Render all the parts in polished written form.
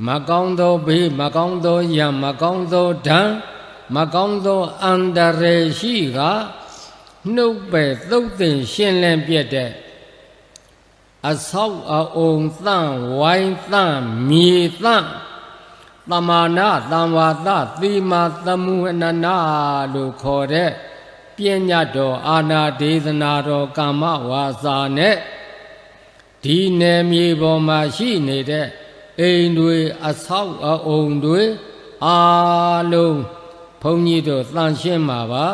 မကောင်းသောဘေးမကောင်းသောရန်မကောင်းသောဒဏ်မကောင်းသောအန္တရာယ်ရှိကနှုတ်ပဲသုတ်သင်ရှင်းလင်းပြတဲ့အဆောက်အအုံသန့်ဝိုင်းသန့်မြေသန့်သမာနာသံဝါသသီမာသမုဟနနာလို့ခေါ်တဲ့ပညာတော်အာနာဒေသနာတော်ကာမဝါစာနဲ့ဒီနယ်မြေပေါ်မှာရှိနေတဲ့အိမ်တွေအဆောက်အအုံတွေအားလုံးဘုန်းကြီးတို့သန့်ရှင်းမှာပါ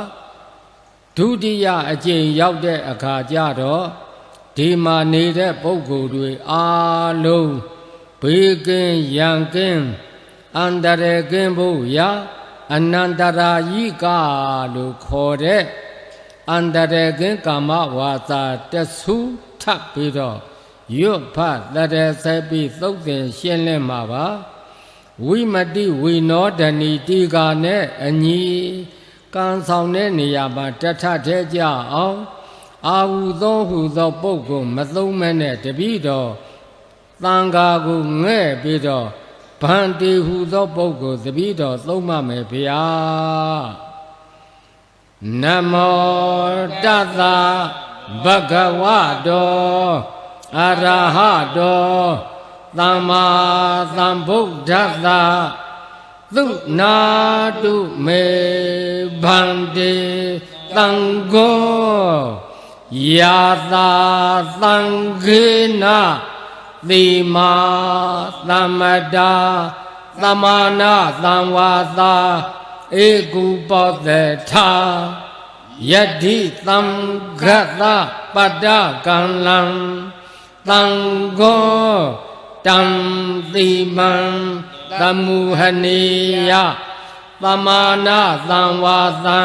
ဒုတိယအကျင့်ရောက်တဲ့အခါကျတော့ဒီမှာနေတဲ့ပုဂ္ဂိုလ်တွေအားလုံးဘေးကင်းရန်ကင်းအန္တရာယ်ကင်းဖို့ရာအနန္တရာယိကလို့ခေါ်တဲ့အန္တရာယ်ကင်းကာမဝါစာတဆူထပ်ပြီးတော့ရွတ်ဖတ်တရဆက်ပြီးသုတ်သင်ရှင်းလင်းမှာပါဝိမတိဝိနောဒဏီတိကာနဲ့အညီကံဆောင်တဲ့နေရာမှာတထထဲကြအောင်အာဟုသောပုဂ္ဂိုလ်မသုံးမဲနဲ့တပိတော့သံဃာကိုငဲ့ပြီးတော့ဗန္တိဟူသောပုဂ္ဂိုလ်တပိတော့သုံးမမယ်ဗျာနမောတသဗုဒ္ဓဝါတောအရဟတောသမ္မာသမ္ဗုဒ္ဓတ္တသုနာတုမေဗန္တိသံဃောယာသာသံဃေနသီမာသမတာသမာနာသံဝါသာဧကုပောသေထာယတိသံဃတပတ္တကံလံသံဃောတံတိမံသမုဟနေယသမာနာသံဝါသံ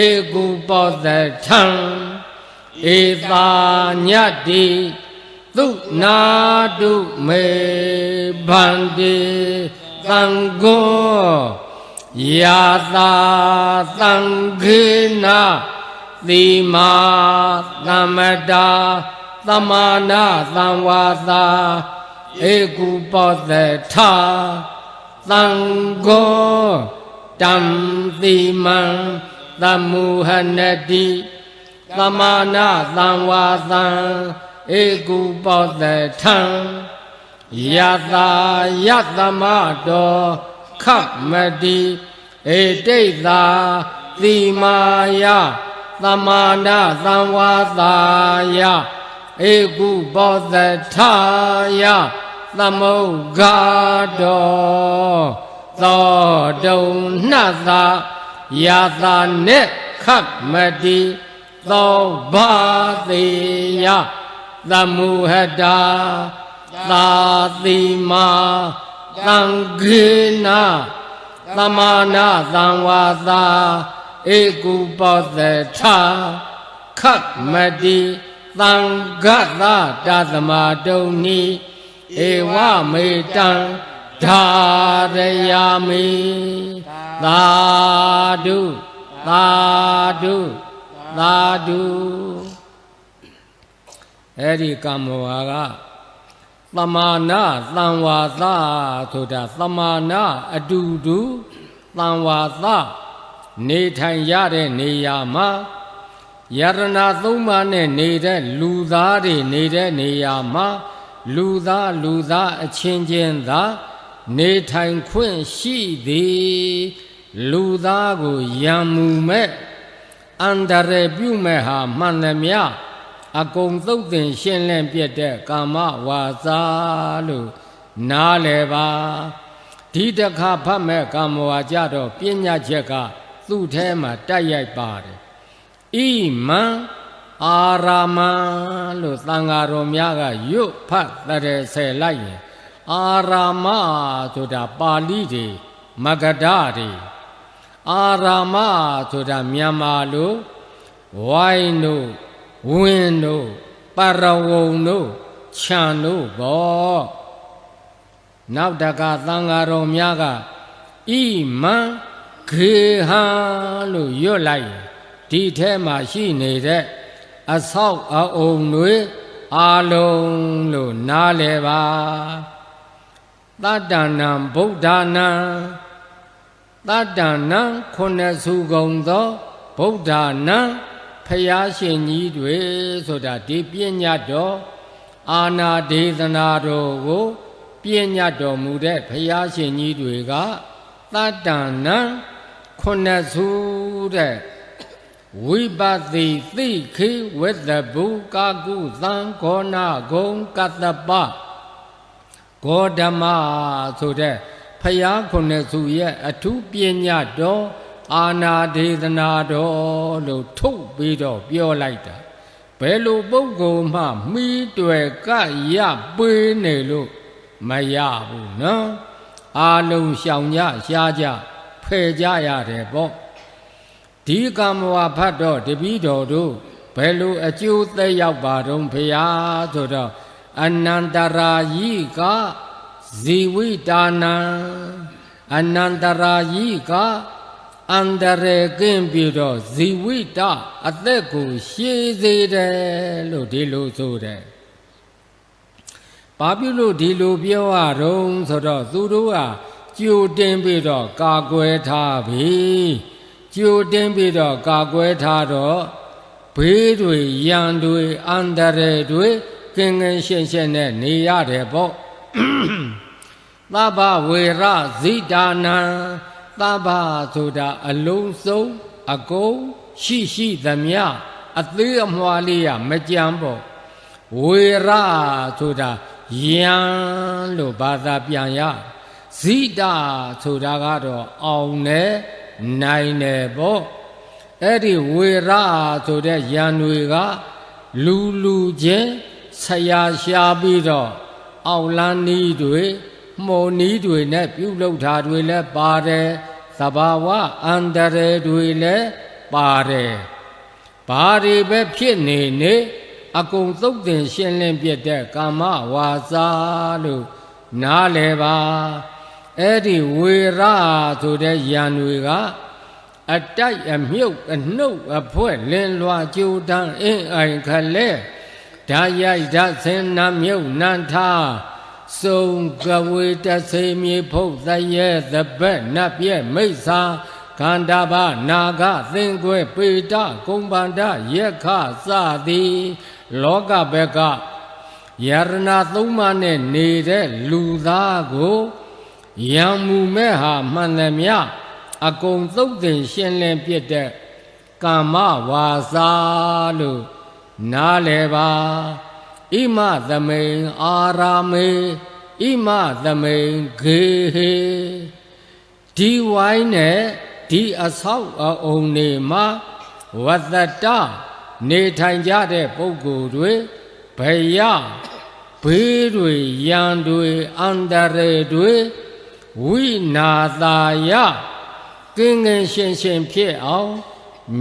ဧကုပောသေထံဧသာညတိသုနာတုမေဗန္တိသံဃောယာသာသံဃေနသီမာသမတာသမာနာသံဝါသာဧကုပောသေထာသံဃောတံတိမံသမုဟနတိသမာနာသံဝါသံဧကုပောသေထံယသာယသမတောခမတိဧတိသာသီမာယသမာနာသံဝါသာယဧကုပောသေထာယသမုဂ္ဂါတောသောတုံနှသာယသာနေခမတိသောဘာသေယသမုဟတာသာတိမာသံဃေနသမာနာသံဝါသာဧကုပောသေထာခမတိသံဃတတသမတုန်နိဧဝမေတံဓာရယာမိသာဓုသာဓုသာဓုအဲ့ဒီကမ္မဝါကသမာနာသံဝါသဆိုတာသမာနာအတူတူသံဝါသနေထိုင်ရတဲ့နေရာမှာယရဏသုံးပါးနဲ့နေတဲ့လူသားတွေနေတဲ့နေရာမှာလူသားအချင်းချင်းသာနေထိုင်ခွင့်ရှိသည်လူသားကိုယံမှုမဲ့အန္တရာယ်ပြုမဲ့ဟာမှန်သမျှအကုန်သုတ်သင်ရှင်းလင်းပြတဲ့ကာမဝါစာလို့နားလည်ပါဒီတခါဖတ်မဲ့ကာမဝါကြတော့ပညာချက်ကသူ့ထဲမှာတိုက်ရိုက်ပါတယ်ဣမံအာရာမံလို့သံဃာတော်များကရွတ်ဖတ်တဲ့ဆယ်လိုက်ရင်အာရာမဆိုတာပါဠိတွေမဂဓာတွေအာရာမဆိုတာမြန်မာလိုဝိုင်းတို့ဝင်းတို့ပရဝုံတို့ခြံတို့ဘောနောက်တကသံဃာတော်များကဣမံခေဟံလို့ရွတ်လိုက်ဒီထဲမှာရှိနေတဲ့အဆောက်အအုံတွေအာလုံးလို့နားလည်ပါ သတ္တနံဗုဒ္ဓနာသတ္တနံခုနှစ်စုကုန်သောဗုဒ္ဓနာဖယားရှင်ကြီးတွေဆိုတာဒီပညာတော်အာနာဒေသနာတော်ကိုပညာတော်မူတဲ့ဖယားရှင်ကြီးတွေကသတ္တနံခုနှစ်စုတဲ့ဝိပတိသိခိဝိသဗုကာကုသံခောနာဂုံကတ္တပဂေါဓမဆိုတဲ့ဖယားခုနှစ်စုရဲ့အထူးပညာတော်အာနာဒေသနာတော်လို့ထုတ်ပြီးတော့ပြောလိုက်တာဘယ်လိုပုဂ္ဂိုလ်မှမိတွယ်ကရပေးနေလို့မရဘူးနော်အာလုံးရှောင်ကြရှားကြဖယ်ကြရတယ်ပေါ့ဒီကမ္မဝါဖတ်တော့တပည့်တော်တို့ဘယ်လိုအကျိုးသက်ရောက်ပါတော့ဖေဟာဆိုတော့အနန္တရာယိကဇီဝိတာနံအနန္တရာယိကအန္တရေကင်းပြီးတော့ဇီဝိတအသက်ကိုရှည်စေတယ်လို့ဒီလိုဆိုတယ်ဘာဖြစ်လို့ဒီလိုပြောရတော့ဆိုတော့သူတို့ကကြိုတင်ပြီးတော့ကာကွယ်ထားပြီကြိုတင်ပြီးတော့ကာကွယ်ထားတော့ဘေးတွေရန်တွေအန္တရာယ်တွေကင်းကင်းရှင်းရှင်းနဲ့နေရတယ်ပေါ့သဗ္ဗဝေရဇိတာနံသဗ္ဗဆိုတာအလုံးစုံအကုန်ရှိသမျှအသေးအမွှားလေးရမကြမ်းပေါ့ဝေရဆိုတာယံလို့ဘာသာပြန်ရဇိတာဆိုတာကတော့အောင်တယ်နိုင်တယ်ပေါ့အဲ့ဒီဝေရဆိုတဲ့ယံတွေကလူချင်းဆရာရှားပြီးတော့အောက်လန်းနီးတွေမော်နီးတွေနဲ့ပြုလုပ်တာတွေလည်းပါတယ်သဘာဝအန္တရာယ်တွေလည်းပါတယ်ဘာတွေပဲဖြစ်နေနေအကုန်သုတ်တင်ရှင်းလင်းပြတဲ့ကာမဝါစာလို့နားလည်ပါအဲ့ဒီဝေရဆိုတဲ့ယံတွေကအတိုက်အမြုပ်အနှုတ်အဖွဲ့လင်းလွှာကြိုတန်းအင်းအိုင်ခလဲဓာရိုက်ဓာဆင်းနှမြုပ်နန်းထားစုံကဝေတစေမြေဖုတ်သရဲသဘက်နတ်ပြဲမိစ္ဆာခန္ဓာဘနာဂသင်္ကွဲပေတကုံပန္ဒယက္ခစသည်လောကဘက်ကယရဏသုံးပါးနဲ့နေတဲ့လူသားကိုယံမူမဲ့ဟာမှန်သမျှအကုန်သုတ်တင်ရှင်းလင်းပြတဲ့ကာမဝါစာလို့နားလည်ပါဣမသမိန်အာရာမေဣမသမိန်ဂေဟေဒီဝိုင်းနဲ့ဒီအဆောက်အအုံတွေမှာဝတ္တတနေထိုင်ကြတဲ့ပုဂ္ဂိုလ်တွေဘယဘေးတွေရန်တွေအန္တရာယ်တွေဝိနာသာယကင်းကင်းရှင်းရှင်းဖြစ်အောင်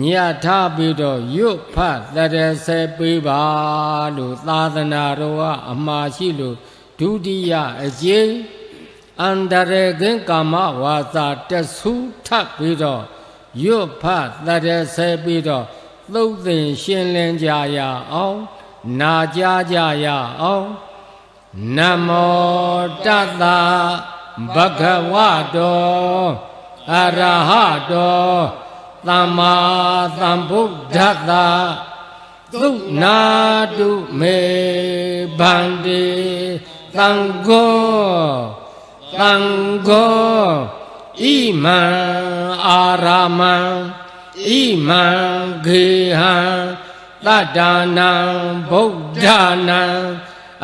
ညထားပြီးတော့ရွတ်ဖတ်တရစေပေးပါလို့သာသနာတော်ကအမှားရှိလို့ဒုတိယအကျိအန္တရေကင်းကာမဝါစာတဆူထပ်ပြီးတော့ရွတ်ဖတ်တရစေပြီးတော့သုတ်သင်ရှင်းလင်းကြရအောင်နာကြားကြရအောင်နမောတတ္တဘဂဝတောအရဟတောသမ္မာသမ္ဗုဒ္ဓတ္တသုနာတုမေဗန္တိသံဃောဣမံအာရမံဣမံဂေဟံတတ္တနံဗုဒ္ဓနာ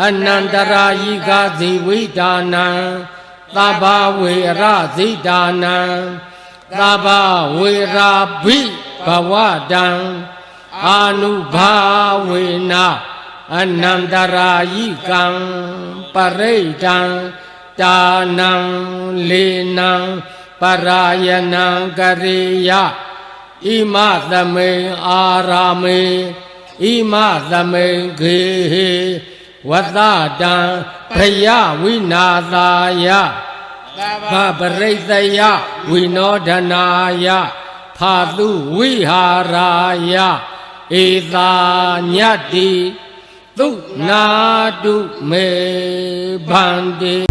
အနန္တရာယိကဇီဝိတာနံသဗ္ဗဝေရဇိတာနံသဗ္ဗဝေရာဘိဘဝတံအာနုဘာဝေနအနန္တရာယိကံပရိဒံတာနံလေနံပရာယနံကရိယဣမသမိန်အာရာမေဣမသမိန်ဂေဟေဝတ္တတံဘယဝိနာသာယဗပရိသယဝိနောဒနာယဖာတုဝိဟာရာယဧသာညတ္တိသုနာတုမေဗန္တိ